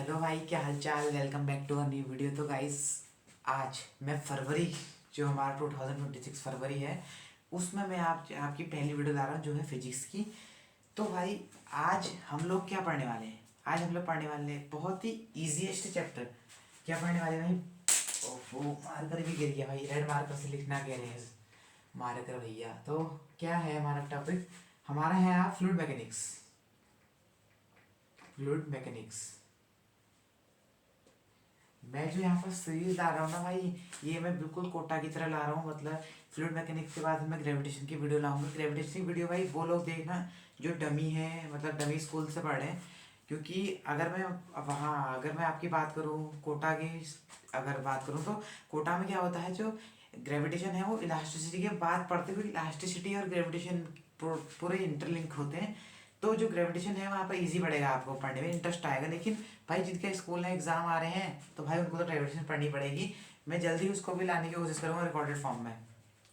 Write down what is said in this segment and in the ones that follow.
Hello भाई, क्या हालचाल। Welcome back to a new video. तो गाइस, आज मैं फरवरी, जो हमारा 2026 फरवरी है, उसमें मैं आपकी पहली वीडियो ला रहा हूँ, जो है फिजिक्स की। तो भाई, आज हम लोग क्या पढ़ने वाले हैं? आज हम लोग पढ़ने वाले हैं बहुत ही ईजीएस्ट चैप्टर। क्या पढ़ने वाले हैं भाई? ओफो, मार्कर भी गिर गया भाई। रेड मार्कर से लिखना कह रहे हैं मार्कर भैया। तो क्या है हमारा टॉपिक? हमारा है आप फ्लूइड मैकेनिक्स। Fluid mechanics. मैं जो यहाँ पर सीरीज ला रहा हूँ ना भाई, ये मैं बिल्कुल कोटा की तरह ला रहा हूँ। मतलब फ्लूइड मैकेनिक्स के बाद मैं ग्रेविटेशन की वीडियो लाऊंगा। ग्रेविटेशन की वीडियो भाई वो लोग देखना जो डमी है, मतलब डमी स्कूल से पढ़े। क्योंकि अगर मैं वहाँ, अगर मैं आपकी बात करूँ कोटा की, अगर बात करूँ तो कोटा में क्या होता है, जो ग्रेविटेशन है वो इलास्टिसिटी के बाद पढ़ते हुए, इलास्टिसिटी और ग्रेविटेशन पूरे इंटरलिंक होते हैं। तो जो ग्रेविटेशन है वहाँ पर इजी पड़ेगा, आपको पढ़ने में इंटरेस्ट आएगा। लेकिन भाई जिनके स्कूल में एग्जाम आ रहे हैं, तो भाई उनको तो ग्रेविटेशन पढ़नी पड़ेगी। मैं जल्दी उसको भी लाने की कोशिश करूँगा रिकॉर्डेड फॉर्म में।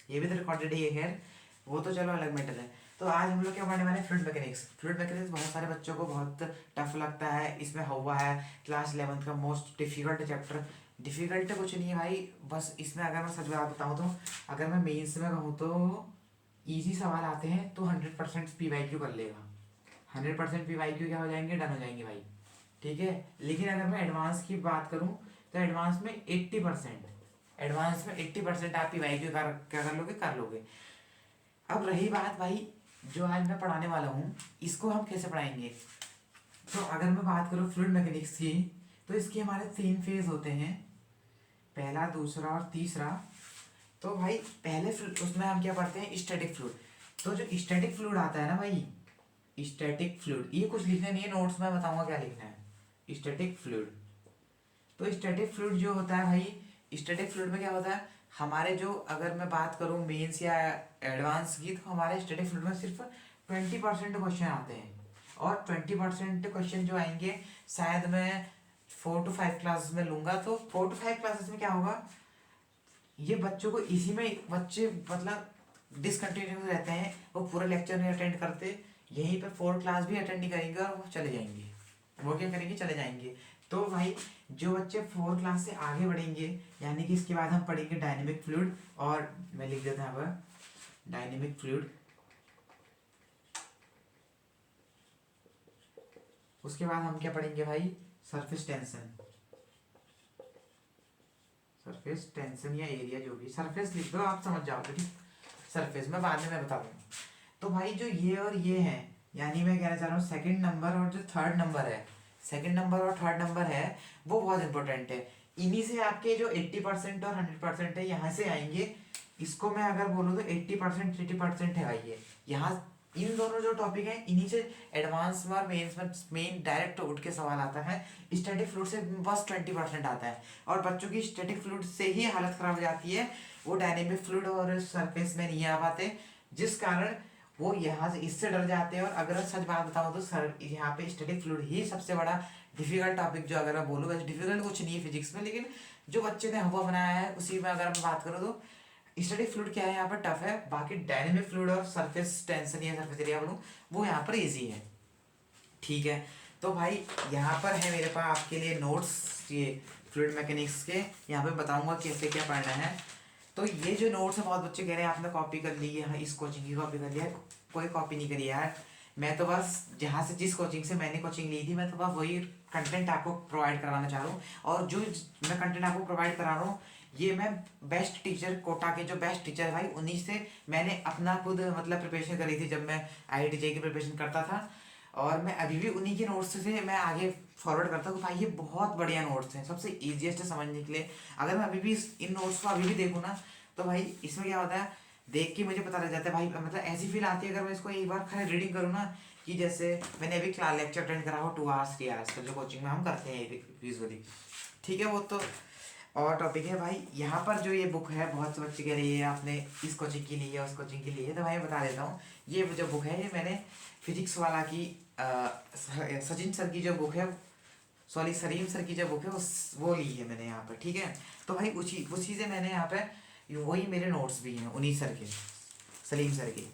ये भी तो रिकॉर्डेड ही है, खैर वो तो चलो अलग मैटर है। तो आज हम लोग क्या पढ़ने वाले हैं? Fluid mechanics. फ्लूइड मैकेनिक्स बहुत सारे बच्चों को बहुत टफ लगता है। इसमें हुआ है क्लास 11th का मोस्ट डिफिकल्ट चैप्टर। डिफिकल्ट कुछ नहीं है भाई, बस इसमें अगर मैं सच बात बताऊँ तो, अगर मैं मेंस में कहूँ तो ईजी सवाल आते हैं तो 100% PYQ कर लेगा। 100% PYQ क्या हो जाएंगे? डन हो जाएंगे भाई। ठीक है। लेकिन अगर मैं एडवांस की बात करूं तो एडवांस में 80%, एडवांस में 80% आप PYQ क्या कर लोगे? कर लोगे। अब रही बात भाई, जो आज मैं पढ़ाने वाला हूँ, इसको हम कैसे पढ़ाएंगे? तो अगर मैं बात करूँ फ्लूइड मैकेनिक्स की, तो इसके हमारे 3 फेज होते हैं, पहला, दूसरा और तीसरा। तो भाई पहले उसमें हम क्या पढ़ते हैं? Static fluid. तो जो स्टैटिक फ्लूइड आता है ना भाई, स्टैटिक फ्लूइड, ये कुछ लिखना नहीं है, नोट्स में बताऊंगा क्या लिखना है। Static fluid. तो स्टैटिक फ्लूइड जो होता है भाई, स्टैटिक फ्लूइड में क्या होता है? हमारे जो, अगर मैं बात करूँ मेंस या एडवांस की, तो हमारे स्टैटिक फ्लूइड में सिर्फ 20% क्वेश्चन आते हैं। और 20% क्वेश्चन जो आएंगे, शायद मैं 4 to 5 क्लासेस में लूंगा। तो 4 to 5 क्लासेस में क्या होगा, ये बच्चों को इसी में बच्चे मतलब डिसकंटिन्यू रहते हैं, वो पूरा लेक्चर नहीं अटेंड करते, यहीं पे 4 क्लास भी अटेंड नहीं करेंगे और वो चले जाएंगे। वो क्या करेंगे? चले जाएंगे। तो भाई जो बच्चे 4 क्लास से आगे बढ़ेंगे, यानी कि इसके बाद हम पढ़ेंगे डायनेमिक फ्लूइड, और मैं लिख देता हूँ यहाँ पर डायनेमिक फ्लूइड। उसके बाद हम क्या पढ़ेंगे भाई? Surface tension. सरफेस टेंशन या एरिया, जो भी, सरफेस लिख दो, आप समझ जाओगे। ठीक, सरफेस में बाद में मैं बता दूंगा। तो भाई जो ये और ये है, यानी मैं कहना चाह रहा हूँ सेकंड नंबर और जो थर्ड नंबर है, सेकंड नंबर और थर्ड नंबर है, वो बहुत इंपॉर्टेंट है। इन्हीं से आपके जो 80% और 100% है, यहाँ से आएंगे। इसको मैं अगर बोलूँ तो 80% 80% है भाई ये। यहाँ इन दोनों जो टॉपिक हैं, इन्हीं से एडवांस में और मेंस में मेन डायरेक्ट उठ के सवाल आता है। स्टैटिक फ्लूइड से बस 20% आता है, और बच्चों की स्टैटिक फ्लूइड से ही हालत खराब हो जाती है। वो डायनेमिक फ्लूइड और सरफेस में नहीं आ पाते, जिस कारण वो यहाँ से इससे डर जाते हैं। और अगर सच बात बताऊँ तो सर, यहाँ पे स्टैटिक फ्लूइड ही सबसे बड़ा डिफिकल्ट टॉपिक, जो अगर मैं बोलूँ, वैसे डिफिकल्ट कुछ नहीं है फिजिक्स में, लेकिन जो बच्चे ने हवा बनाया है उसी में अगर मैं बात करूँ तो स्टैटिक फ्लूइड क्या है यहाँ पर टफ है। बाकी डायनेमिक फ्लूइड और सरफेस टेंशन या सरफेस एरिया बोलूँ, वो यहाँ पर ईजी है। ठीक है। तो भाई यहाँ पर है मेरे पास आपके लिए नोट्स, ये फ्लूइड मैकेनिक्स के, यहाँ पे बताऊंगा कैसे क्या पढ़ना है। तो ये जो नोट्स है, बहुत बच्चे कह रहे हैं आपने कॉपी कर ली है, हाँ, इस कोचिंग की कॉपी कर लिया है। कोई कॉपी नहीं करी यार, मैं तो बस जहाँ से, जिस कोचिंग से मैंने कोचिंग ली थी, मैं तो बस वही कंटेंट आपको प्रोवाइड कराना चाह रहा हूँ। और जो मैं कंटेंट आपको प्रोवाइड करा रहा हूँ, ये मैं बेस्ट टीचर, कोटा के जो बेस्ट टीचर भाई, उन्हीं से मैंने अपना खुद मतलब प्रिपरेशन करी थी, जब मैं IIT JEE की प्रिपरेशन करता था। और मैं अभी भी उन्हीं के नोट्स से मैं आगे फॉरवर्ड करता हूँ भाई। ये बहुत बढ़िया नोट्स हैं, सबसे ईजिएस्ट है समझने के लिए। अगर मैं अभी भी इन नोट्स को अभी भी देखूँ ना, तो भाई इसमें क्या होता है, देख के मुझे पता लग जाता है भाई, मतलब ऐसी फील आती है अगर मैं इसको एक बार खाली रीडिंग करूँ ना, कि जैसे मैंने अभी क्लास लेक्चर अटेंड करा हो 2 hours 3 hours का, जो कोचिंग में हम करते हैं यूजली। ठीक है, वो तो और टॉपिक है भाई। यहाँ पर जो ये बुक है, बहुत से बच्चे कह रहे हैं आपने इस कोचिंग की ली है, उस कोचिंग की ली है, तो भाई बता देता हूँ। ये जो बुक है, ये मैंने फिजिक्स वाला की, सचिन सर की जो बुक है, सॉरी सलीम सर की जो बुक है, उस वो ली है मैंने यहाँ पर। ठीक है। तो भाई उसी से मैंने यहाँ पे, वही मेरे नोट्स भी हैं उन्हीं सर के, सलीम सर के।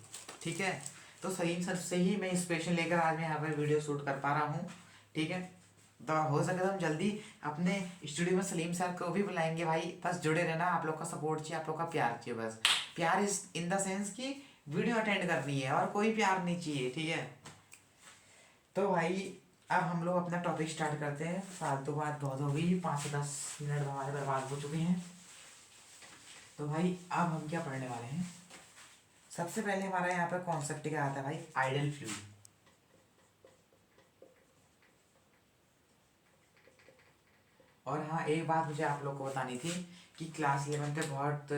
ठीक है। तो सलीम सर से ही मैं इंस्पिरेशन लेकर आज मैं यहाँ पर वीडियो शूट कर पा रहा हूँ। ठीक है। तो हो सके तो हम जल्दी अपने स्टूडियो में सलीम सर को भी बुलाएंगे भाई। बस जुड़े रहना, आप लोग का सपोर्ट चाहिए, आप लोग का प्यार चाहिए बस। प्यार इज इन द सेंस कि वीडियो अटेंड करनी है और कोई प्यार नहीं चाहिए, ठीक है। तो भाई अब हम लोग अपना टॉपिक स्टार्ट करते हैं। फालतू बात बहुत हो गई, 5 से 10 मिनट हमारे बर्बाद हो चुके हैं। तो भाई अब हम क्या पढ़ने वाले हैं। सबसे पहले हमारा यहाँ पे कॉन्सेप्ट क्या आता है भाई, आइडल फ्लूइड। और हाँ, एक बात मुझे आप लोग को बतानी थी कि क्लास 11 पे बहुत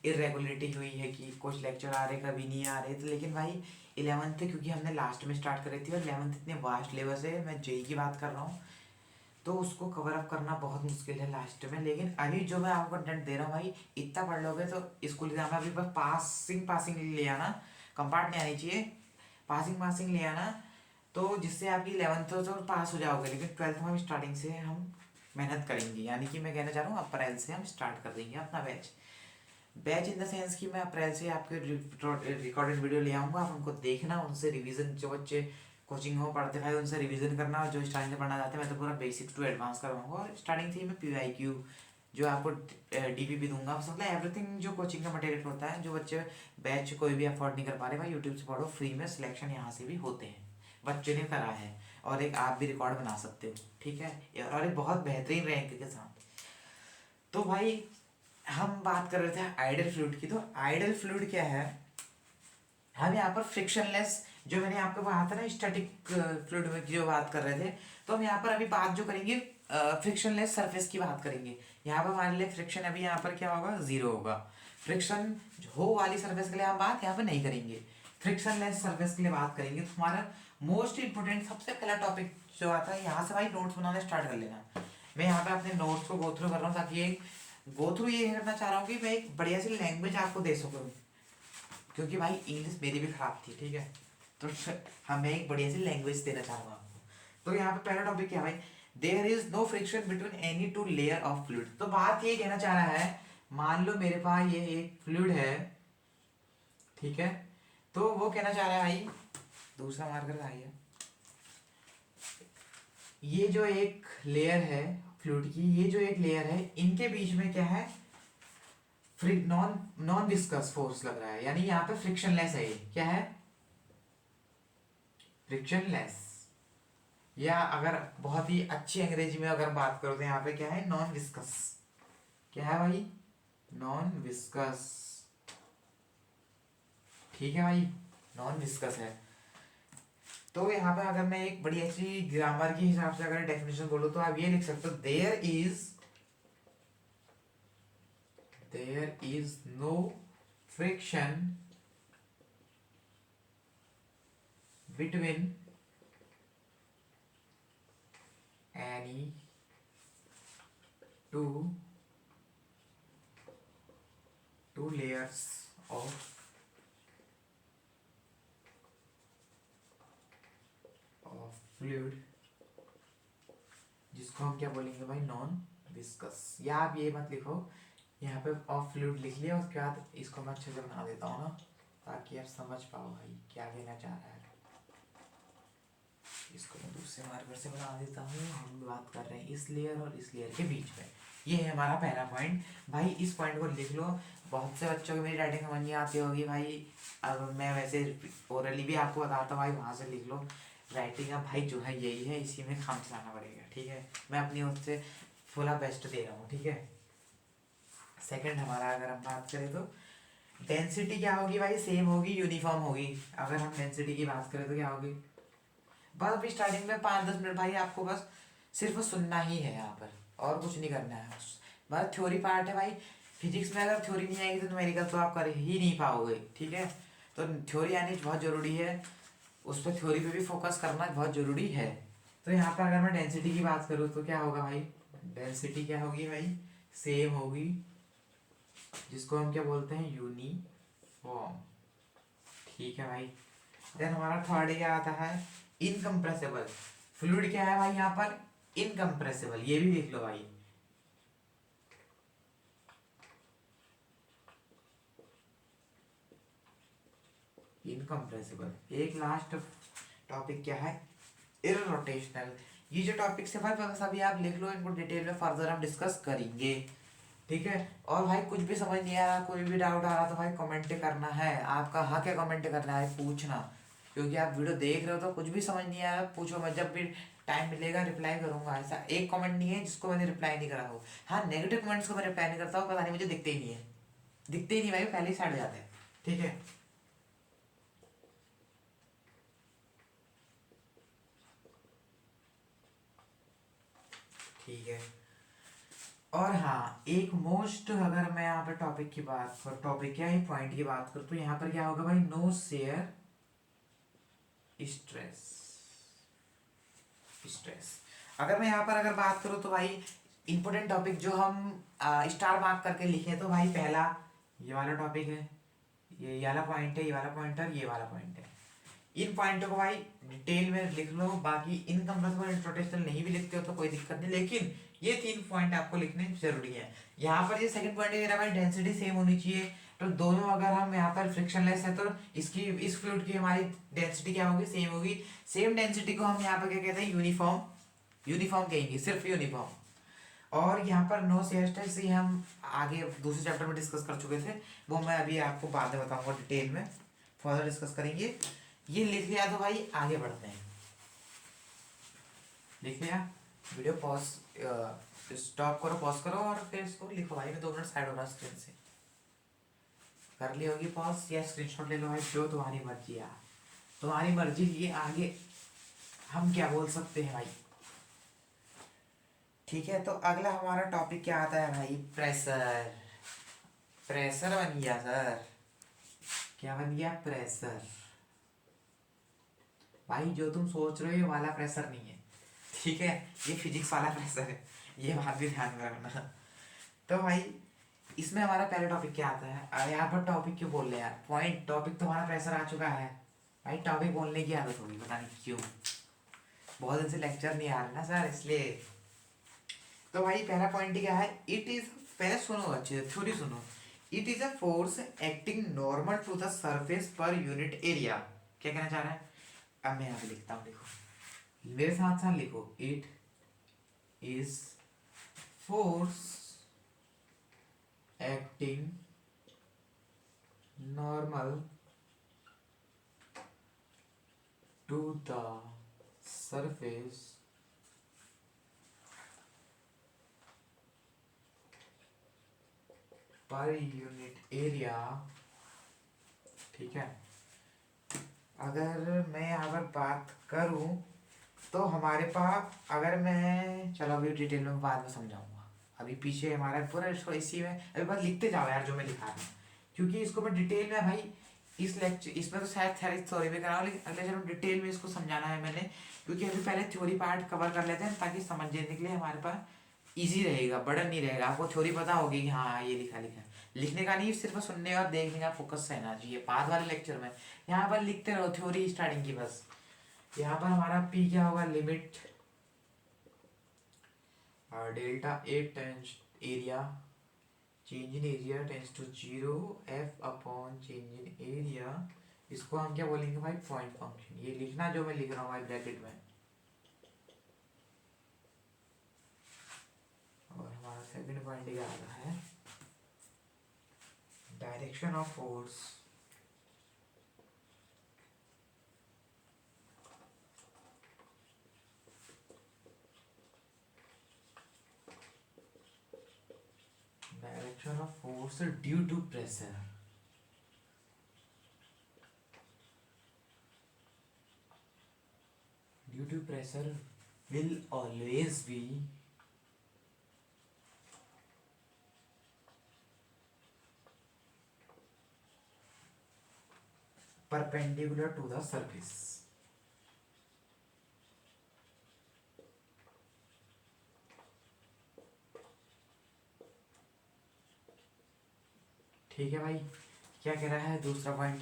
इरेगुलरिटी हुई है कि कुछ लेक्चर आ रहे कभी नहीं आ रहे थे। लेकिन भाई 11th क्योंकि हमने लास्ट में स्टार्ट करी थी और 11th इतने वास्ट लेवल से, मैं जेई की बात कर रहा हूँ, तो उसको कवर अप करना बहुत मुश्किल है लास्ट में। लेकिन अभी जो मैं आपको कंटेंट दे रहा हूँ भाई, इतना पढ़ लोगे तो स्कूल एग्जाम में अभी बस पासिंग पासिंग ले आना, कंपार्ट नहीं आनी चाहिए, पासिंग पासिंग ले आना। तो जिससे आपकी 11th तो पास हो जाओगे। लेकिन 12th में हम स्टार्टिंग से हम मेहनत करेंगे, यानी कि मैं कहना चाह रहा हूँ अप्रैल से हम स्टार्ट कर देंगे अपना batch. Batch in the sense कि मैं अप्रैल से आपके रिकॉर्डेड वीडियो ले आऊँगा, आप उनको देखना, उनसे रिवीजन, जो बच्चे कोचिंग हो पढ़ते भाई उनसे रिवीजन करना। और जो स्टार्टिंग से पढ़ना चाहते हैं, मैं तो पूरा बेसिक्स टू एडवांस करवाऊंगा। और स्टार्टिंग से ही मैं PYQ जो आपको DPP दूंगा, मतलब एवरीथिंग जो कोचिंग का मटेरियल होता है। जो बच्चे बैच कोई भी अफोर्ड नहीं कर पा रहे भाई, यूट्यूब से पढ़ो, फ्री में सिलेक्शन यहाँ से भी होते हैं, बच्चे ने करा है। और एक आप भी रिकॉर्ड बना सकते हो, ठीक है, और एक बहुत बेहतरीन रैंक के साथ। तो भाई हम बात कर रहे थे आइडल फ्लूइड की। तो आइडल फ्लूइड क्या है, हम यहाँ पर फ्रिक्शनलेस, जो मैंने आपको कहा था ना स्टैटिक फ्लूइड में की जो बात कर रहे थे, तो हम यहाँ पर अभी बात जो करेंगे फ्रिक्शनलेस सरफेस की बात करेंगे। यहाँ पर हमारे लिए फ्रिक्शन अभी यहाँ पर क्या होगा, 0 होगा। फ्रिक्शन हो वाली सरफेस के लिए हम बात यहाँ पर नहीं करेंगे, फ्रिक्शनलेस सरफेस के लिए बात करेंगे। तो हमारा मोस्ट इंपोर्टेंट सबसे पहला टॉपिक जो आता है, यहाँ से भाई नोट्स बनाना स्टार्ट कर लेना। मैं यहाँ पे अपने नोट्स को गो थ्रू कर रहा हूँ, ताकि एक गो थ्रू ये करना चाह रहा हूँ कि मैं एक बढ़िया सी लैंग्वेज आपको दे सकूँ, क्योंकि भाई इंग्लिश मेरी भी खराब थी, ठीक है। तो हमें एक बढ़िया सी लैंग्वेज देना चाह रहा हूँ आपको। तो यहाँ पे पहला टॉपिक क्या है भाई, there is no friction between any two layer of fluid. तो बात ये कहना चाह रहा है, मान लो मेरे पास ये एक फ्लूइड है, ठीक है। तो वो कहना चाह रहा है भाई, दूसरा मार्कर आ गया, ये जो एक लेयर है फ्लूइड की, ये जो एक लेयर है, इनके बीच में क्या है, नॉन नॉन विस्कस फोर्स लग रहा है, यानी यहाँ पे फ्रिक्शनलेस है। ये क्या है, फ्रिक्शनलेस। या अगर बहुत ही अच्छी अंग्रेजी में अगर बात करो तो यहाँ पे क्या है, नॉन विस्कस। क्या है भाई, नॉन विस्कस, ठीक है भाई, नॉन विस्कस है। तो यहाँ पे अगर मैं एक बड़ी अच्छी ग्रामर के हिसाब से अगर डेफिनेशन बोलूँ तो आप ये लिख सकते हो, there is no friction between any two layers of fluid, जिसको हम क्या बोलेंगे भाई, नॉन विस्कस। या आप ये मत लिखो, यहाँ पे ऑफ फ्लूइड लिख लिया, उसके बाद इसको मैं अच्छे से बना देता हूँ ना, ताकि आप समझ पाओ भाई क्या कहना चाह रहा है। इसको मैं दूसरे मार्कर से बना देता हूँ। हम बात कर रहे हैं इस लेयर और इस लेयर के बीच में, ये है हमारा पहला पॉइंट। भाई इस पॉइंट को लिख लो। बहुत से बच्चों को मेरी राइटिंग समझ नहीं आती होगी भाई, अब मैं वैसे ओरली भी आपको बताता हूँ भाई, वहाँ से लिख लो। राइटिंग अब भाई जो है यही है, इसी में काम चलाना पड़ेगा, ठीक है। मैं अपनी ओर से फुल बेस्ट दे रहा हूँ, ठीक है। सेकंड हमारा अगर हम बात करें तो डेंसिटी क्या होगी भाई, सेम होगी, यूनिफॉर्म होगी। अगर हम डेंसिटी की बात करें तो क्या होगी, बस अभी स्टार्टिंग में 5-10 मिनट भाई आपको बस सिर्फ सुनना ही है यहाँ पर, और कुछ नहीं करना है। बस थ्योरी पार्ट है भाई। फिजिक्स में अगर थ्योरी नहीं आएगी तो न्यूमेरिकल तो आप कर ही नहीं पाओगे, ठीक है। तो थ्योरी आनी बहुत ज़रूरी है, उस पर थ्योरी पे भी फोकस करना बहुत ज़रूरी है। तो यहाँ पर अगर मैं डेंसिटी की बात करूँ तो क्या होगा भाई, डेंसिटी क्या होगी भाई, सेम होगी, जिसको हम क्या बोलते हैं, यूनिफॉर्म, ठीक है भाई। देन हमारा थर्ड क्या आता है, इनकम्प्रेसिबल। फ्लूइड क्या है भाई यहाँ पर, इनकम्प्रेसिबल, ये भी लिख लो भाई। इनकम्प्रेसिबल। एक लास्ट टॉपिक क्या है, इररोटेशनल। ये जो टॉपिक्स है भाई बस अभी आप लिख लो, इनको डिटेल में फर्दर हम डिस्कस करेंगे। ठीक है। और भाई कुछ भी समझ नहीं आ रहा, कोई भी डाउट आ रहा तो भाई कमेंट करना है, आपका हक है कमेंट करना है, पूछना। क्योंकि आप वीडियो देख रहे हो तो कुछ भी समझ नहीं आ रहा पूछो, मैं जब भी टाइम मिलेगा रिप्लाई करूंगा। ऐसा एक कमेंट नहीं है जिसको मैंने रिप्लाई नहीं करा हो। हाँ, नेगेटिव कमेंट्स को मैं रिप्लाई नहीं करता हूँ, पता नहीं मुझे दिखते ही नहीं है, दिखते ही नहीं भाई, पहले ही साइड हो जाते हैं। ठीक है। ठीक है। और हाँ, एक मोस्ट, अगर मैं यहाँ पे टॉपिक की बात कर, टॉपिक क्या है, पॉइंट की बात करूँ तो यहाँ पर क्या होगा भाई, नो शेयर स्ट्रेस। स्ट्रेस, अगर मैं यहाँ पर अगर बात करूँ तो भाई इंपॉर्टेंट टॉपिक जो हम स्टार मार्क करके लिखे तो भाई पहला ये वाला टॉपिक है, ये वाला पॉइंट है, ये वाला पॉइंट है, ये वाला पॉइंट है। इन पॉइंटों को भाई डिटेल में लिख लो, बाकी इनकम प्लस इंट्रोडक्शन नहीं भी लिखते हो तो कोई दिक्कत नहीं, लेकिन ये 3 पॉइंट आपको लिखने जरूरी है। यहाँ पर ये सेकंड पॉइंट है मेरा भाई, डेंसिटी सेम होनी चाहिए। तो दोनों अगर हम यहाँ पर फ्रिक्शनलेस है तो इसकी, इस फ्लूइड की हमारी डेंसिटी क्या होगी, सेम होगी। सेम डेंसिटी को हम यहाँ पर क्या कहते हैं, यूनिफॉर्म। यूनिफॉर्म कहेंगे, सिर्फ यूनिफॉर्म। और यहाँ पर नो शेयर स्ट्रेस ये हम आगे दूसरे चैप्टर में डिस्कस कर चुके थे, वो मैं अभी आपको बाद में बताऊंगा, डिटेल में फर्दर डिस्कस करेंगे। ये लिख लिया तो भाई आगे बढ़ते हैं। लिख लिया, वीडियो पॉज, स्टॉप करो, पॉज करो और फिर इसको लिखो भाई, मैं 2 मिनट साइड हो रहा स्क्रीन से। कर ली होगी पॉज या स्क्रीनशॉट ले लो भाई, जो तुम्हारी मर्जी है, तुम्हारी मर्जी। ये आगे हम क्या बोल सकते हैं भाई। ठीक है, तो अगला हमारा टॉपिक क्या आता है भाई, प्रेशर। प्रेशर बन गया सर, क्या बन गया, प्रेशर। भाई जो तुम सोच रहे हो ये वाला प्रेशर नहीं है, ठीक है, ये फिजिक्स वाला प्रेशर है, ये बात भी ध्यान में रखना। तो भाई इसमें हमारा पहला टॉपिक क्या आता है, यहाँ पर टॉपिक क्यों बोल रहे हैं यार, पॉइंट टॉपिक तो हमारा प्रेशर आ चुका है भाई, टॉपिक बोलने की आदत होगी, पता नहीं क्यों, बहुत दिन से लेक्चर नहीं आ रहा ना सर, इसलिए। तो भाई पहला पॉइंट क्या है, इट इज, पहले सुनो अच्छे से, थ्योरी सुनो। It is a force acting normal to the surface per unit area. क्या कहना चाह रहा है, अब मैं यहाँ पे लिखता हूँ, देखो मेरे साथ साथ लिखो, it is force acting normal to the surface per unit area. ठीक है। अगर मैं यहाँ पर बात करूँ तो हमारे पास, अगर मैं, चलो अभी डिटेल में बाद में समझाऊंगा, अभी पीछे हमारा पूरा इसको इसी में अभी बस लिखते जाओ यार जो मैं लिखा रहा हूँ, क्योंकि इसको मैं डिटेल में भाई इस लेक्चर, इसमें तो शायद थ्योरी में कराऊँ, लेकिन अगले चलो डिटेल में इसको समझाना है मैंने, क्योंकि अभी पहले थ्योरी पार्ट कवर कर लेते हैं ताकि समझने के लिए हमारे पास ईजी रहेगा, बर्डन नहीं रहेगा। आपको थ्योरी पता होगी कि हाँ ये लिखा लिखा है, लिखने का नहीं, सिर्फ सुनने और देखने का फोकस रहना चाहिए। बाद वाले लेक्चर में यहाँ पर लिखते रहो थ्योरी स्टार्टिंग की बस। यहाँ पर हमारा पी क्या होगा, limit delta A tends area, change in area tends to 0, F upon change in area, इसको हम क्या बोलेंगे भाई, पॉइंट फंक्शन। ये लिखना जो मैं लिख रहा हूँ भाई ब्रैकेट में। और हमारा सेकंड पॉइंट क्या आ रहा है, direction of force. Direction of force due to pressure. Due to pressure will always be perpendicular to the surface। ठीक है भाई, क्या कह रहा है दूसरा पॉइंट,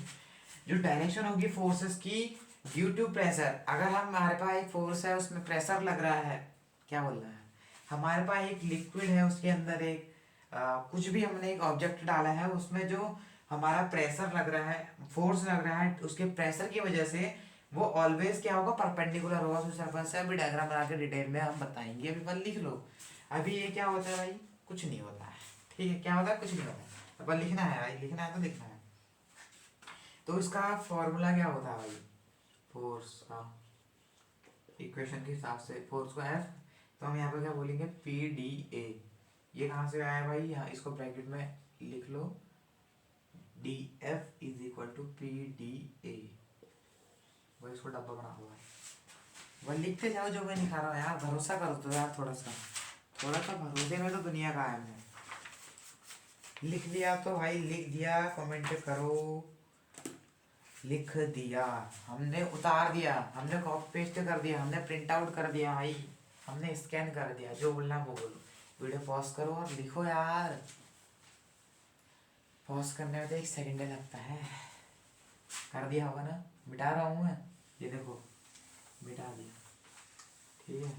जो डायरेक्शन होगी फोर्सेस की ड्यू टू प्रेशर। अगर हमारे पास एक फोर्स है उसमें प्रेशर लग रहा है, क्या बोल रहा है, हमारे पास एक लिक्विड है उसके अंदर एक कुछ भी हमने एक ऑब्जेक्ट डाला है उसमें जो हमारा प्रेशर लग रहा है, फोर्स लग रहा है, उसके प्रेशर की वजह से वो ऑलवेज क्या होगा, परपेंडिकुलर होगा उसके सरफेस से। अभी डायग्राम बना के डिटेल में हम बताएंगे, अभी पर लिख लो। अभी ये क्या होता है भाई, कुछ नहीं होता है, ठीक है, क्या होता है, कुछ नहीं होता है, पर लिखना है भाई, लिखना है तो लिखना है। तो इसका फॉर्मूला क्या होता है भाई, फोर्स का, इक्वेशन के हिसाब से फोर्स को एफ, तो हम यहाँ पे क्या बोलेंगे, पी डी ए। ये कहाँ से आया भाई, यहाँ इसको ब्रैकेट में लिख लो, D F is equal to P D A. वही इसको डब्बा बना दो भाई, वह लिखते जाओ जो मैं लिखा रहा हूँ यार, भरोसा करो तो यार, थोड़ा सा भरोसे में तो दुनिया कायम है। लिख लिया तो भाई लिख दिया, कमेंट करो, लिख दिया, हमने उतार दिया, हमने कॉपी पेस्ट कर दिया, हमने प्रिंट आउट कर दिया भाई, हमने स्कैन कर दिया, जो बोलना वो बोलो। वीडियो पॉज करो और लिखो यार, पॉज करने में तो 1 सेकंड लगता है। कर दिया होगा ना, मिटा रहा हूँ मैं, ये देखो मिटा दिया, ठीक है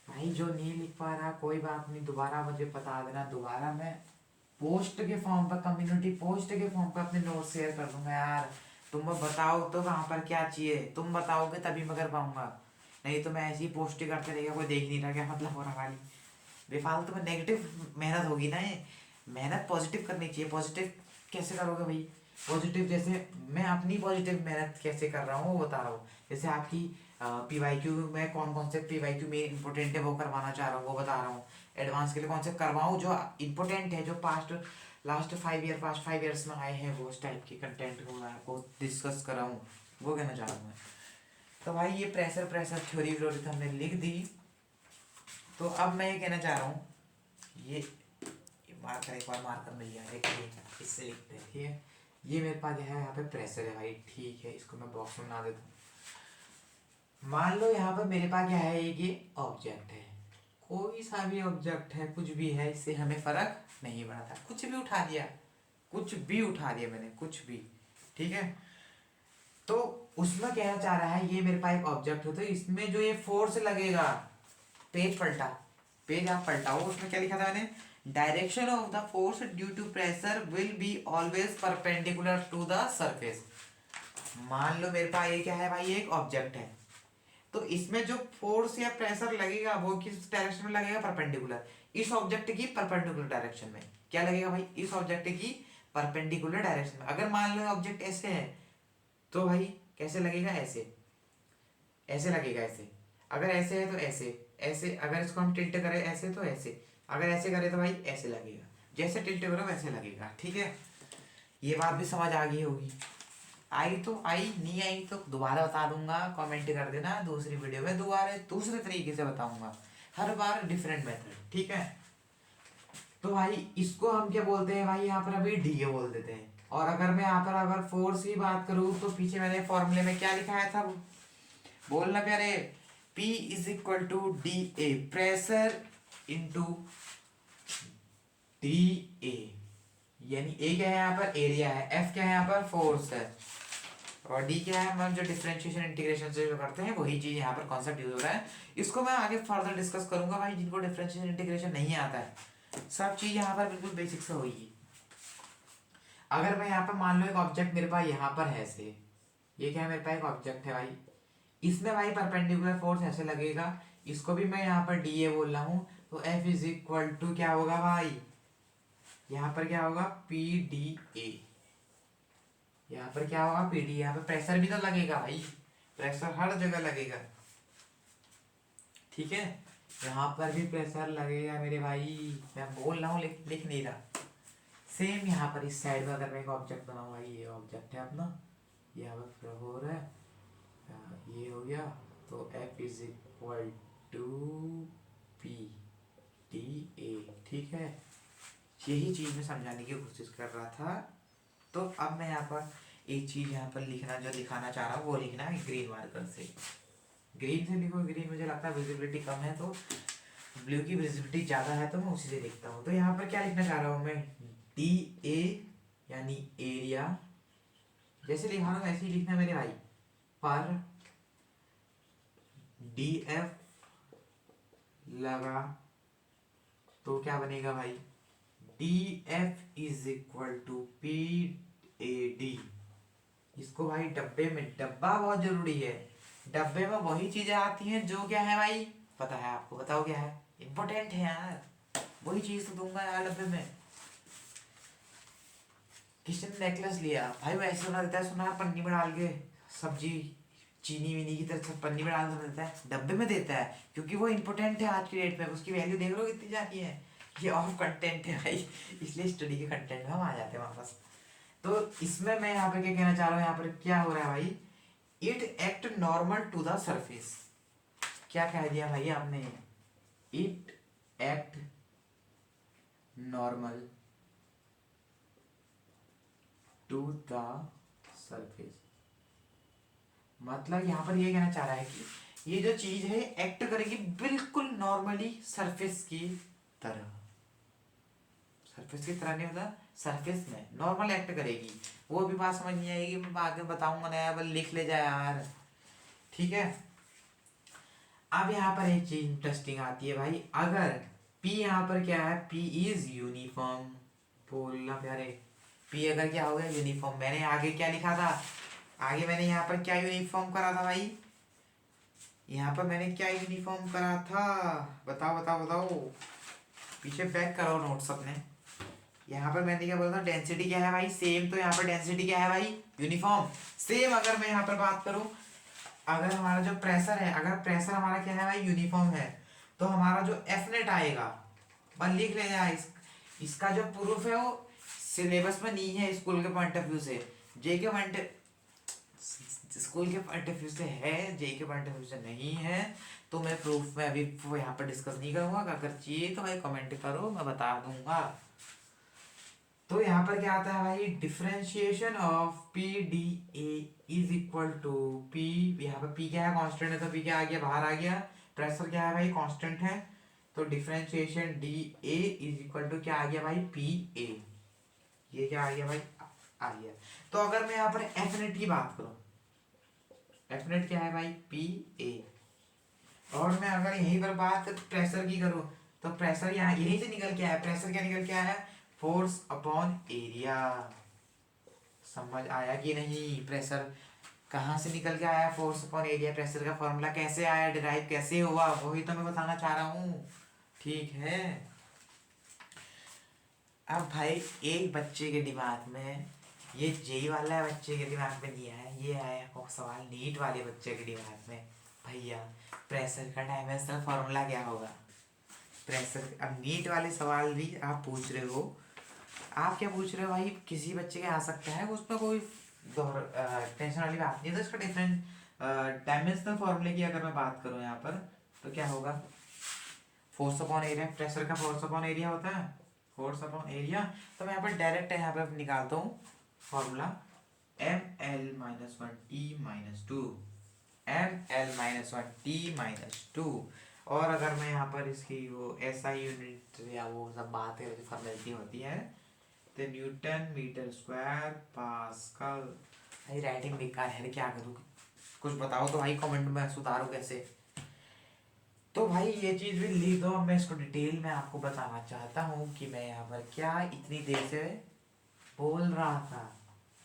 भाई। जो नहीं लिख पा रहा कोई बात नहीं, दोबारा मुझे बता देना, दोबारा मैं पोस्ट के फॉर्म पर, कम्युनिटी पोस्ट के फॉर्म पर अपने नोट शेयर कर दूंगा यार। तुम बताओ तो वहाँ पर क्या चाहिए, तुम बताओगे तभी मैं कर पाऊंगा, नहीं तो मैं ऐसी पोस्ट ही करते रहेगा, कोई देख नहीं रहा, क्या मतलब हो रहा खाली बेफालतू में नेगेटिव मेहनत होगी ना ये। मेहनत पॉजिटिव करनी चाहिए। पॉजिटिव कैसे करोगे भाई, पॉजिटिव जैसे मैं अपनी पॉजिटिव मेहनत कैसे कर रहा हूँ वो बता रहा हूँ। जैसे आपकी पीवाईक्यू में कौन कौन से पीवाईक्यू में इंपॉर्टेंट है वो करवाना चाह रहा हूँ, वो बता रहा हूँ। एडवांस के लिए कौन से करवाऊँ जो इंपॉर्टेंट है, जो पास्ट 5 ईयर्स में आए हैं, वो उस टाइप के कंटेंट को मैं आपको डिस्कस कर रहा हूँ, वो कहना चाह रहा हूँ मैं। तो भाई ये प्रेशर थ्योरी व्योरी तो हमने लिख दी। तो अब मैं ये कहना चाह रहा हूँ, ये मार्कर, एक बार मार्कर मिल गया, देखिए इससे लिखते हैं, ठीक है। ये मेरे पास है यहाँ पे प्रेशर है भाई, ठीक है, इसको मैं बॉक्स में बना देता हूँ। मान लो यहाँ पर मेरे पास क्या है, ये ऑब्जेक्ट है, कोई सा भी ऑब्जेक्ट है, कुछ भी है, इससे हमें फर्क नहीं पड़ता, कुछ भी उठा दिया, कुछ भी उठा दिया मैंने, कुछ भी, ठीक है। तो उसमें कहना चाह रहा है, ये मेरे पास एक ऑब्जेक्ट हो, तो इसमें जो ये फोर्स लगेगा, पेज पलटा, पेज आप पलटाओ, उसमें क्या लिखा था मैंने, direction of the force due to pressure will be always perpendicular to the surface. मान लो मेरे पास ये क्या है भाई, एक ऑब्जेक्ट है, तो इसमें जो फोर्स या प्रेशर लगेगा वो किस डायरेक्शन में लगेगा, परपेंडिकुलर, इस ऑब्जेक्ट की परपेंडिकुलर डायरेक्शन में। क्या लगेगा भाई, इस ऑब्जेक्ट की परपेंडिकुलर डायरेक्शन में। अगर मान लो ऑब्जेक्ट ऐसे है तो भाई कैसे लगेगा, ऐसे, ऐसे लगेगा, ऐसे। अगर ऐसे है तो ऐसे, ऐसे। अगर इसको हम टिल्ट करें ऐसे तो ऐसे, अगर ऐसे करें तो भाई ऐसे लगेगा, जैसे टिल्ट करो वैसे लगेगा, ठीक है। ये बात भी समझ आ गई होगी। आई तो आई, नहीं आई तो दोबारा बता दूंगा, कमेंट कर देना, दूसरी वीडियो में दोबारा दूसरे तरीके से बताऊंगा, हर बार डिफरेंट मेथड, ठीक है। तो भाई इसको हम क्या बोलते हैं भाई, यहाँ पर अभी डीए बोल देते हैं। और अगर मैं यहाँ पर अगर फोर्स की बात करूँ तो पीछे मैंने फॉर्मूले में क्या लिखाया था, बोलना प्यारे, P is equal to D A, pressure into D A, यानी ए क्या है यहाँ पर, एरिया है, एफ क्या है यहाँ पर, फोर्स है, और डी क्या है, हम जो डिफरेंशिएशन इंटीग्रेशन से जो करते हैं वही चीज यहाँ पर कॉन्सेप्ट यूज हो रहा है। इसको मैं आगे फर्दर डिस्कस करूंगा भाई, जिनको डिफरेंशिएशन इंटीग्रेशन नहीं आता है, सब चीज यहाँ पर बिल्कुल बेसिक से होगी। अगर मैं यहाँ पर मान लो एक ऑब्जेक्ट मेरे पास यहाँ पर है ऐसे, ये क्या है मेरे पास एक ऑब्जेक्ट है भाई, इसमें भाई परपेंडिकुलर फोर्स ऐसे लगेगा, इसको भी मैं यहाँ पर डी ए बोल रहा हूँ, तो एफ इज इक्वल टू क्या होगा भाई, यहाँ पर क्या होगा, पी डी ए, यहाँ पर क्या होगा, पी डी। यहाँ पर प्रेशर भी तो लगेगा भाई, प्रेशर हर जगह लगेगा, ठीक है, यहाँ पर भी प्रेशर लगेगा मेरे भाई, मैं बोल रहा हूँ लिख नहीं रहा। सेम यहाँ पर इस साइड में अगर मैं एक ऑब्जेक्ट बनाऊँ भाई, ये ऑब्जेक्ट है अपना, यहाँ पर फ्लोर है, ये हो गया, तो F is equal to P D A, ठीक है। यही चीज मैं समझाने की कोशिश कर रहा था। तो अब मैं यहाँ पर एक चीज यहाँ पर लिखना, जो दिखाना चाह रहा हूँ वो लिखना है ग्रीन मार्कर से, ग्रीन से लिखो, ग्रीन मुझे लगता है विजिबिलिटी कम है, तो ब्लू की विजिबिलिटी ज़्यादा है, तो मैं उसी से लिखता हूँ। तो यहाँ पर क्या लिखना चाह रहा हूँ मैं, डी ए यानी एरिया, जैसे लिखा रहा हूँ वैसे ही लिखना मेरे भाई, पर डी एफ लगा तो क्या बनेगा भाई, D F is equal to P A D, इसको भाई डब्बे में, डब्बा बहुत जरूरी है। डब्बे में वही चीजें आती हैं जो क्या है भाई, पता है आपको, बताओ क्या है, इम्पोर्टेंट है यार, वही चीज तो दूंगा यार डब्बे में। किसी ने नेकलेस लिया भाई, वो ऐसे बना देता है सुनार पन्नी में डाल के, सब्जी चीनी वीनी की तरह सब पन्नी में डाल देता है, डब्बे में देता है, क्योंकि वो इम्पोर्टेंट है आज की डेट में, उसकी वैल्यू देख लो कितनी जाती है। ये ऑफ कंटेंट है भाई, इसलिए स्टडी के कंटेंट में हम आ जाते हैं वापस। तो इसमें मैं यहाँ पे क्या कहना चाह रहा हूँ, यहाँ पर क्या हो रहा है भाई, it act normal to the surface. क्या कह दिया भाई आपने, it act normal to the surface. मतलब यहाँ पर ये कहना चाह रहा है कि ये जो चीज है एक्ट करेगी बिल्कुल नॉर्मली सरफेस की तरह। सरफेस की तरह नहीं, मतलब सरफेस में नॉर्मल एक्ट करेगी। वो भी बात समझ नहीं आएगी, मैं आगे बताऊंगा ना यार, बस लिख ले जाए यार, ठीक है। अब यहाँ पर एक चीज इंटरेस्टिंग आती है भाई, अगर P यहाँ पर क्या है, P इज यूनिफॉर्म, बोलना प्यारे, P अगर क्या हो गया यूनिफॉर्म, मैंने आगे क्या लिखा था, आगे मैंने यहाँ पर क्या यूनिफॉर्म करा था भाई, यहाँ पर मैंने क्या यूनिफॉर्म करा था, बताओ बताओ बताओ, पीछे बैक करो नोट्स अपने। यहाँ पर मैंने क्या बोला था, डेंसिटी क्या है भाई सेम, तो यहाँ पर डेंसिटी क्या है भाई यूनिफॉर्म सेम। अगर मैं यहाँ पर बात करूँ, अगर हमारा जो प्रेशर है, अगर प्रेशर हमारा क्या है भाई यूनिफॉर्म है, तो हमारा जो एफ नेट आएगा, बस लिख ले जाए इसका जो प्रूफ है वो सिलेबस में नहीं है स्कूल के पॉइंट ऑफ व्यू से, जे के पॉइंट, स्कूल के पॉइंट ऑफ व्यू से है, जे के पॉइंट ऑफ व्यू से नहीं है। तो मैं प्रूफ में अभी वो यहाँ पर डिस्कस नहीं करूंगा, अगर चाहिए तो भाई कमेंट करो, मैं बता दूंगा। तो यहाँ पर क्या आता है भाई, differentiation of P D A is equal to P, यहाँ पर पी क्या है कांस्टेंट है, तो पी क्या आ गया बाहर आ गया, प्रेशर क्या है भाई कांस्टेंट है, तो differentiation D A is equal to क्या आ गया भाई पी ए, ये क्या आ गया भाई आ गया। तो अगर मैं यहाँ पर एफ नेट की बात करूँ, एफ नेट क्या है भाई पी ए, और मैं अगर यहीं पर बात प्रेशर की करूँ, तो प्रेशर यहाँ यहीं से निकल के आया, प्रेशर क्या निकल के आया है, फोर्स अपॉन एरिया। समझ आया कि नहीं, प्रेशर कहाँ से निकल के आया, फोर्स अपॉन एरिया, प्रेशर का फॉर्मूला कैसे आया, डिराइव कैसे हुआ, वही तो मैं बताना चाह रहा हूँ, ठीक है। अब भाई एक बच्चे के दिमाग में, ये जेई वाला बच्चे के दिमाग में नहीं आया, ये आया को सवाल नीट वाले बच्चे के दिमाग में, भैया प्रेशर का डायमेंशनल फॉर्मूला क्या होगा। प्रेशर, अब नीट वाले सवाल भी आप पूछ रहे हो, आप क्या पूछ रहे हो भाई, किसी बच्चे के आ सकता है, उसमें कोई टेंशन वाली बात नहीं है। तो इसका डिफरेंट डायमेंशनल फॉर्मूले की अगर मैं बात करूँ यहाँ पर, तो क्या होगा, फोर्स अपॉन एरिया, प्रेशर का फोर्स अपॉन एरिया होता है, फोर्स अपॉन एरिया। तो मैं यहाँ पर डायरेक्ट यहाँ पर निकालता हूँ formula, M L minus one T minus two, M L minus one T minus two. और अगर मैं यहाँ पर इसकी वो एसआई यूनिट या वो सब बात है, जो फॉर्मेलिटी होती है, तो न्यूटन मीटर स्क्वायर पास्कल। भाई राइटिंग बेकार है, क्या करूँ, कुछ बताओ तो भाई कमेंट में, सुधारो कैसे। तो भाई ये चीज़ भी लिख दो, मैं इसको डिटेल में आपको बताना चाहता हूँ कि मैं यहाँ पर क्या इतनी देर से बोल रहा था।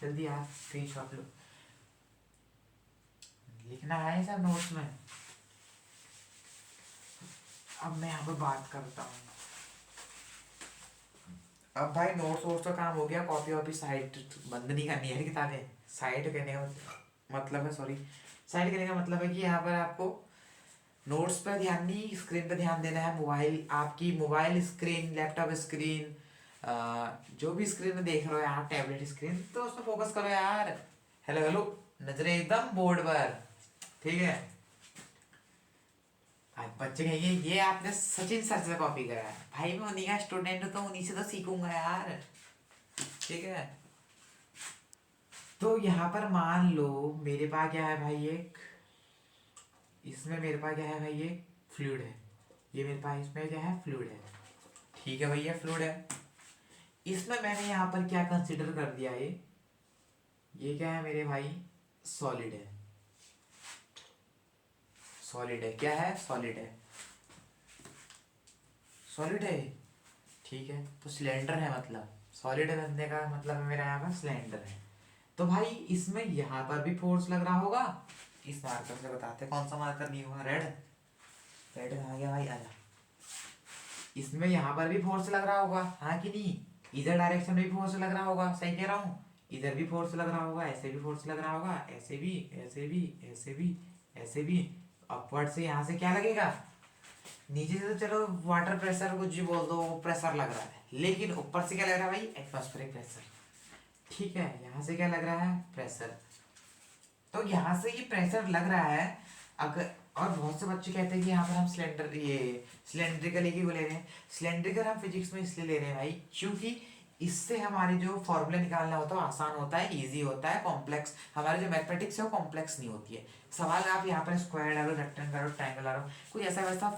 जल्दी आप स्क्रीनशॉट लो, लिखना है सर नोट्स में। अब मैं यहाँ पर बात करता हूँ, अब भाई नोट्स वोट्स का काम हो गया, कॉपी वॉपी साइड बंद नहीं करनी है किताबें, साइड करने का मतलब है, सॉरी, साइड करने का मतलब है कि यहाँ पर आपको नोट्स पर ध्यान नहीं, स्क्रीन पर ध्यान देना है। मोबाइल, आपकी मोबाइल स्क्रीन, लैपटॉप स्क्रीन, जो भी स्क्रीन में देख रहे हो यार, टैबलेट स्क्रीन, तो उस पर फोकस करो यार। हेलो हेलो, नजरें एकदम बोर्ड पर, ठीक है। आज बच्चे कहेंगे ये आपने सचिन सर से कॉपी करा है, भाई मैं उन्हीं का स्टूडेंट हूँ, तो उन्हीं से तो सीखूंगा यार, ठीक है। तो यहाँ पर मान लो मेरे पास क्या है भाई, एक, इसमें मेरे पास क्या है भाई, ये फ्लूइड है, ये मेरे पास इसमें क्या है फ्लूइड है, ठीक है भैया फ्लूइड है। इसमें मैंने यहाँ पर क्या कंसिडर कर दिया, ये क्या है मेरे भाई, सॉलिड है, सॉलिड है, क्या है सॉलिड है, सॉलिड है, ठीक है। तो सिलेंडर है, मतलब सॉलिड बनने का मतलब है मेरा यहाँ पर सिलेंडर है। तो भाई इसमें यहाँ पर भी फोर्स लग रहा होगा। इस मार्कर से बताते कौन सा मार्कर नहीं हुआ, रेड। रेड कहाँ गया भाई, आजा। इसमें यहाँ पर भी फोर्स लग रहा होगा, हाँ कि नहीं। इधर डायरेक्शन में भी फोर्स लग रहा होगा, सही कह रहा हूँ। इधर भी फोर्स लग रहा होगा, ऐसे भी फोर्स लग रहा होगा, ऐसे भी, ऐसे भी, ऐसे भी, ऐसे भी। अपवर्ड से यहाँ से क्या लगेगा, नीचे से तो चलो वाटर प्रेशर कुछ भी बोल दो, प्रेशर लग रहा है, लेकिन ऊपर से क्या लग रहा है भाई, एटमॉस्फेरिक प्रेशर। ठीक है, यहाँ से क्या लग रहा है, प्रेशर। तो यहाँ से ये प्रेशर लग रहा है। अगर और बहुत से बच्चे कहते हैं कि यहाँ पर हम सिलेंडर ये सिलेंड्रिकल ही क्यों ले रहे हैं। सिलेंड्रिकल हम फिजिक्स में इसलिए ले रहे हैं भाई, क्योंकि इससे हमारे जो फॉर्मूले निकालना होता है आसान होता है, इजी होता है। कॉम्प्लेक्स हमारे जो मैथमेटिक्स है वो कॉम्प्लेक्स नहीं होती है। सवाल आप यहाँ पर स्क्वायर डालो, रेक्टेंगल डालो, ट्रायंगल डालो, कोई ऐसा वैसा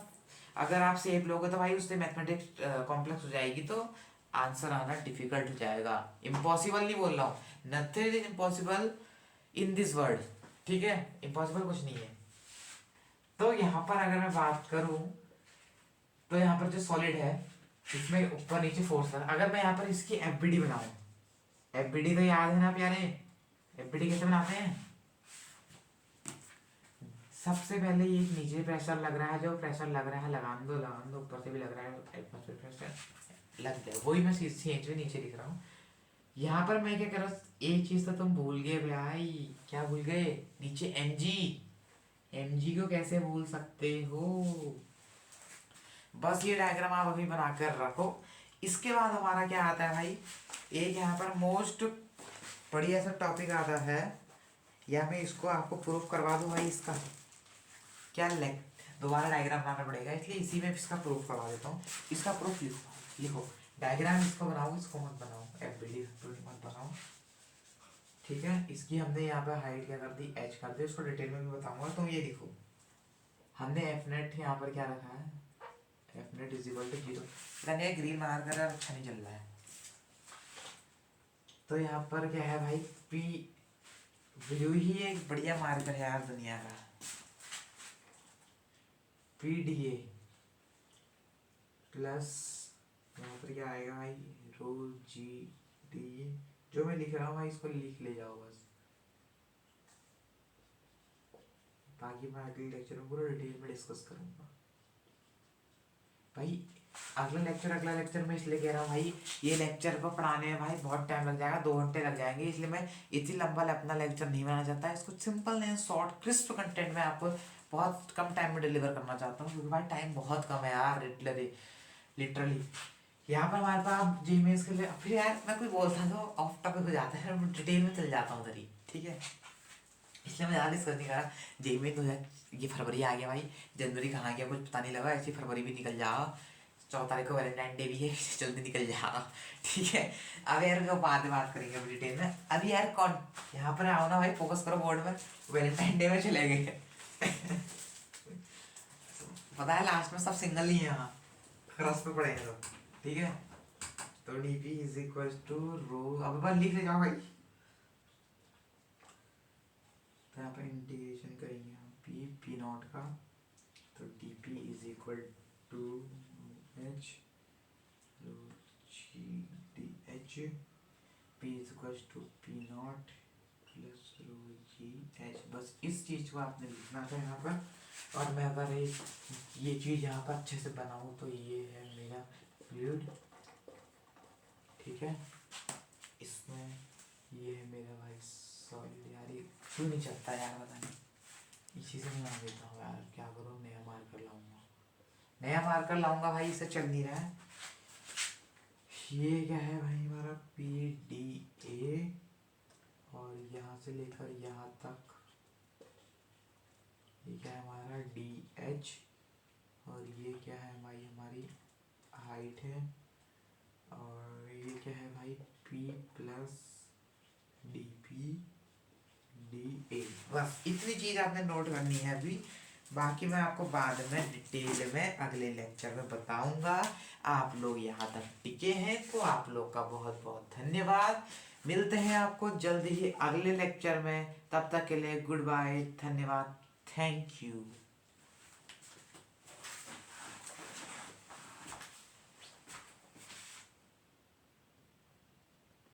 अगर आप शेप लोगे तो भाई उससे मैथमेटिक्स कॉम्प्लेक्स हो जाएगी, तो आंसर आना डिफिकल्ट हो जाएगा। इम्पॉसिबल नहीं बोल रहा हूँ, nothing is impossible in this world. ठीक है, इम्पॉसिबल कुछ नहीं है। तो यहाँ पर अगर मैं बात करूं तो यहाँ पर जो सॉलिड है इसमें ऊपर नीचे फोर्स है। अगर मैं यहाँ पर इसकी एफबीडी बनाऊं, एफबीडी तो याद है ना प्यारे, एफबीडी कैसे बनाते हैं। सबसे पहले ये नीचे प्रेशर लग रहा है, जो प्रेशर लग रहा है लगान दो, ऊपर से भी लग रहा है एटमॉस्फेयर प्रेशर लग जाए, वही मैं सीधे नीचे लिख रहा हूँ। यहाँ पर मैं क्या कर रहा हूँ, एक चीज तो तुम भूल गए भाई, क्या भूल गए, नीचे mg। mg को कैसे भूल सकते हो। बस ये डायग्राम आप अभी बनाकर रखो। इसके बाद हमारा क्या आता है भाई, एक यहाँ पर मोस्ट बढ़िया सा टॉपिक आता है, या मैं इसको आपको प्रूफ करवा दूं भाई। इसका क्या दोबारा डायग्राम बनाना पड़ेगा, इसलिए इसी में इसका प्रूफ करवा देता हूँ। इसका प्रूफ लिखो, लिखो डायग्राम इसको बनाओ, इसको मत बनाओ, एफबीडी मत बनाओ। ठीक है, इसकी हमने यहाँ पे हाइट क्या कर दी, एच कर दी, इसको डिटेल में भी बताऊंगा। तो ये देखो हमने एफ नेट यहाँ पर क्या रखा है, F net is equal to 0। मैंने ग्रीन मार्कर अच्छा नहीं चल रहा है, तो यहाँ पर क्या है भाई, पी ब्लू ही एक बढ़िया मार्कर है यार दुनिया का, पी डी ए प्लस यहाँ पर क्या आएगा भाई, रो जी डी। जो मैं लिख रहा हूँ भाई इसको लिख ले जाओ बस, बाकी मैं अगले लेक्चर में पूरा डिटेल में डिस्कस करूंगा भाई। अगला लेक्चर मैं इसलिए कह रहा हूँ भाई, ये लेक्चर को पढ़ाने में भाई बहुत टाइम लग जाएगा, 2 घंटे लग जाएंगे, इसलिए मैं इतनी लंबा अपना लेक्चर नहीं बनाना चाहता। इसको simple and short crisp content में आपको बहुत कम टाइम में डिलीवर करना चाहता हूँ, क्योंकि भाई टाइम बहुत कम है यार, लिटरली। यहाँ पर हमारे पास जीमेल्स के लिए फिर यार मैं कोई बोलता तो ऑफ टॉपिक हो जाता है, मैं डिटेल में चल जाता हूँ उधर ही। ठीक है, इसलिए मैं ज़्यादा डिस्कस नहीं कर रहा। जेईमेल तो ये फरवरी आ गया भाई, जनवरी कहाँ गया कुछ पता नहीं लगा, ऐसी फरवरी भी निकल जाएगा। 4 तारीख को वैलेंटाइन डे भी है, जल्दी निकल जाएगा। ठीक है, अब यार जो बाद में बात करेंगे डिटेल में। अभी यार कौन यहाँ पर आओ ना भाई, फोकस करो बोर्ड में, वैलेंटाइन डे में चले गए। पता है लास्ट में सब सिंगल ही है यहाँ, क्रॉस पे पड़ेंगे तो। ठीक है, तो D P is equal to row, अब बस लिख ले जाओ भाई। तो यहाँ पर इंटीग्रेशन करेंगे हम पी नॉट का, तो D P is equal to H rho G D H, P is equal to P naught plus rho G H. बस इस चीज़ को आपने लिखना था यहाँ पर। और मैं अगर ये चीज़ यहाँ पर अच्छे से बनाऊँ तो ये है मेरा फ्लूइड। ठीक है, इसमें ये है मेरा भाई सॉलिड। यार ये क्यों नहीं चलता यार, पता नहीं, इसी से मैं बना देता हूँ यार, क्या करूँ, नया मार्कर लाऊंगा, नया मार्कर लाऊंगा भाई, इसे चल नहीं रहा है। ये क्या है भाई हमारा पी डी ए, और यहाँ से लेकर यहाँ तक ये क्या है हमारा डी एच, और ये क्या है भाई हमारी हाइट है, और ये क्या है भाई P plus D P D ए। बस इतनी चीज़ आपने नोट करनी है अभी, बाकी मैं आपको बाद में डिटेल में अगले लेक्चर में बताऊंगा। आप लोग यहाँ तक टिके हैं तो आप लोग का बहुत बहुत धन्यवाद। मिलते हैं आपको जल्दी ही अगले लेक्चर में, तब तक के लिए गुड बाय, धन्यवाद, थैंक यू।